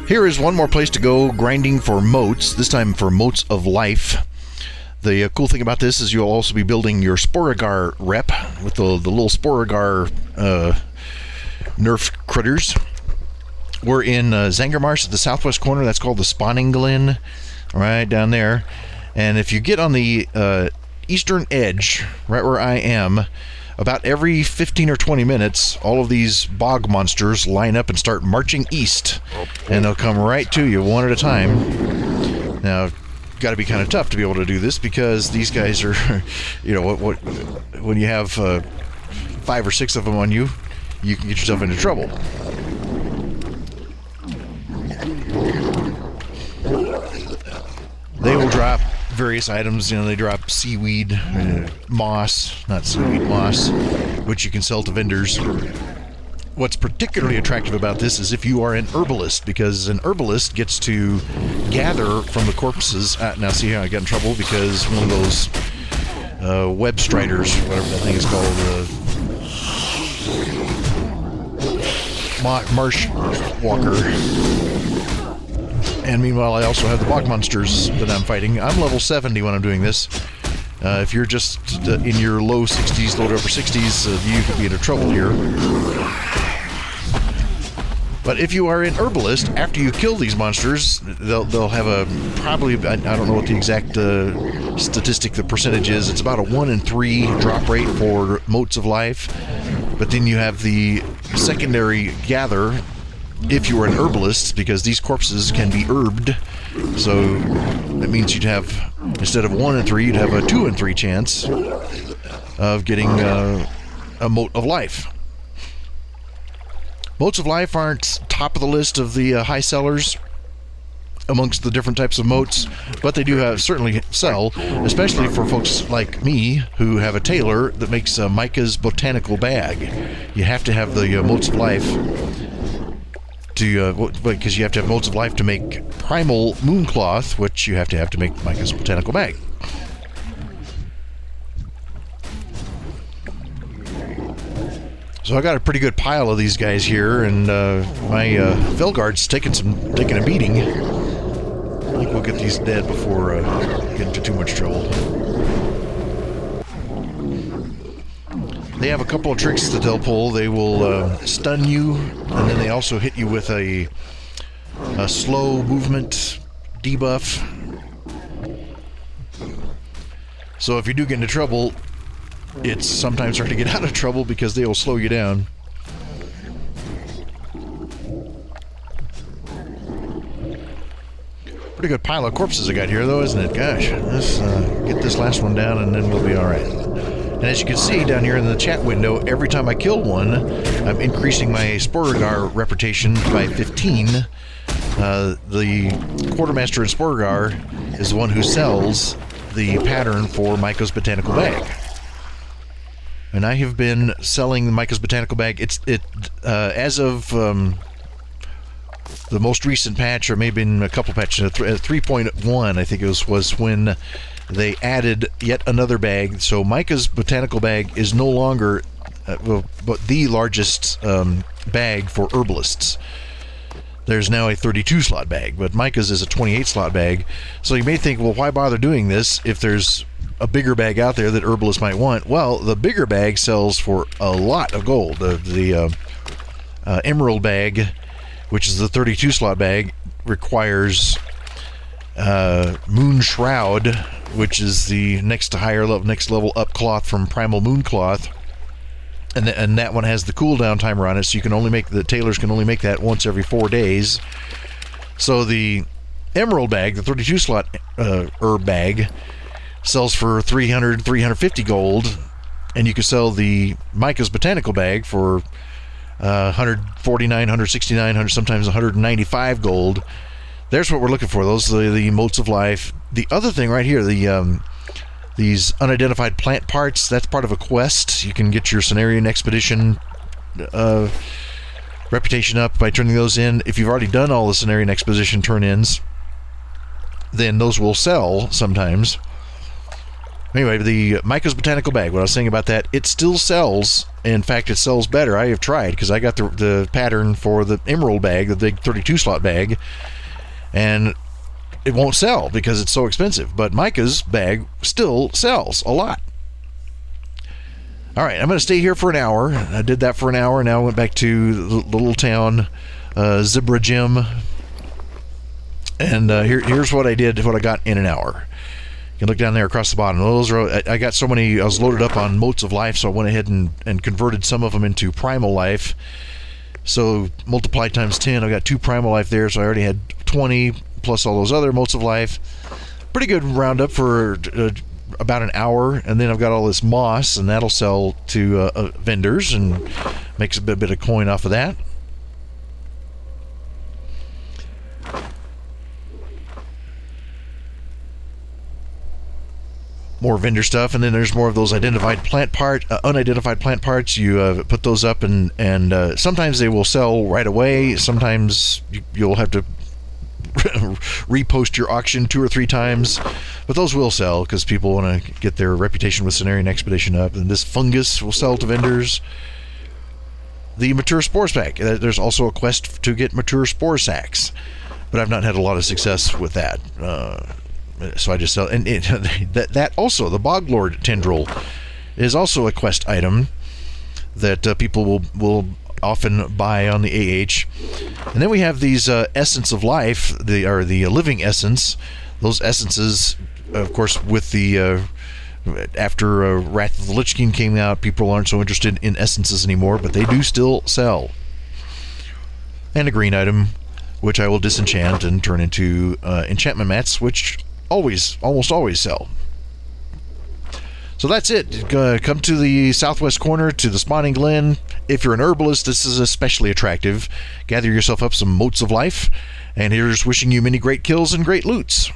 Here is one more place to go grinding for motes, this time for motes of life. The cool thing about this is you'll also be building your Sporigar rep with the little Sporigar nerf critters. We're in Zangarmarsh at the southwest corner. That's called the Spawning Glen, right down there. And if you get on the eastern edge, right where I am, about every 15 or 20 minutes, all of these bog monsters line up and start marching east, and they'll come right to you one at a time. Now, got to be kind of tough to be able to do this because these guys are, you know, when you have 5 or 6 of them on you, you can get yourself into trouble. They will drop various items. You know, they drop seaweed, moss, not seaweed, moss, which you can sell to vendors. What's particularly attractive about this is if you are an herbalist, because an herbalist gets to gather from the corpses. Now see how I got in trouble because one of those web striders, whatever that thing is called, marsh walker. And meanwhile, I also have the bog monsters that I'm fighting. I'm level 70 when I'm doing this. If you're just in your low 60s, low to upper 60s, you could be into trouble here. But if you are an herbalist, after you kill these monsters, they'll have a probably, I don't know what the exact statistic, the percentage is. It's about a 1 in 3 drop rate for motes of life. But then you have the secondary gather if you are an herbalist, because these corpses can be herbed. So that means you'd have, instead of 1 in 3, you'd have a 2 in 3 chance of getting a mote of life. Motes of life aren't top of the list of the high sellers amongst the different types of motes, but they do certainly sell, especially for folks like me who have a tailor that makes Micah's botanical bag. You have to have the motes of life because you have to have motes of life to make primal mooncloth, which you have to make Micah's botanical bag. So I got a pretty good pile of these guys here, and my Felguard's taking a beating. I think we'll get these dead before get into too much trouble. They have a couple of tricks that they'll pull. They will stun you, and then they also hit you with a slow movement debuff. So if you do get into trouble, it's sometimes hard to get out of trouble because they will slow you down. Pretty good pile of corpses I got here, though, isn't it? Gosh, let's get this last one down, and then we'll be all right. And as you can see down here in the chat window, every time I kill one, I'm increasing my Sporigar reputation by 15. The Quartermaster in Sporigar is the one who sells the pattern for Micah's botanical bag. And I have been selling Micah's botanical bag. As of the most recent patch, or maybe in a couple patches, 3.1, I think it was when they added yet another bag. So Micah's botanical bag is no longer but the largest bag for herbalists. There's now a 32-slot bag, but Micah's is a 28-slot bag. So you may think, well, why bother doing this if there's a bigger bag out there that herbalists might want? Well, the bigger bag sells for a lot of gold. The emerald bag, which is the 32-slot bag, requires Moon Shroud, which is the next level up cloth from Primal Mooncloth, and that one has the cooldown timer on it, so the tailors can only make that once every 4 days. So the emerald bag, the 32-slot herb bag, sells for 300, 350 gold, and you can sell the Micah's botanical bag for 149, 169, 100, sometimes 195 gold. There's what we're looking for. Those are the motes of life. The other thing right here, these unidentified plant parts, that's part of a quest. You can get your Cenarian Expedition reputation up by turning those in. If you've already done all the Cenarian Expedition turn-ins, then those will sell sometimes. Anyway, the Micah's Botanical Bag, what I was saying about that, it still sells. In fact, it sells better. I have tried, because I got the pattern for the Emerald bag, the big 32-slot bag, and it won't sell because it's so expensive. But Micah's bag still sells a lot. All right, I'm going to stay here for an hour. I did that for an hour. Now I went back to the little town, Zebra Gym. And here's what I did, what I got in an hour. You can look down there across the bottom. Those are, I got so many, I was loaded up on Motes of Life, so I went ahead and converted some of them into Primal Life. So multiply times 10, I got 2 Primal Life there, so I already had 20 plus all those other Motes of Life. Pretty good roundup for about an hour, and then I've got all this moss, and that'll sell to vendors and makes a bit of coin off of that. More vendor stuff, and then there's more of those unidentified plant parts. You put those up, and sometimes they will sell right away. Sometimes you'll have to repost your auction 2 or 3 times, but those will sell because people want to get their reputation with Cenarian Expedition up. And this fungus will sell to vendors. The mature spore sack. There's also a quest to get mature spore sacks, but I've not had a lot of success with that. So I just sell, and that also, the Boglord tendril is also a quest item that people will often buy on the AH. And then we have these Essence of Life, the Living Essence. Those essences, of course, with the after Wrath of the Lich King came out, people aren't so interested in essences anymore, but they do still sell. And a green item, which I will disenchant and turn into enchantment mats, which almost always sell. So that's it. Come to the southwest corner to the Spawning Glen. If you're an herbalist, this is especially attractive. Gather yourself up some Motes of Life, and here's wishing you many great kills and great loots.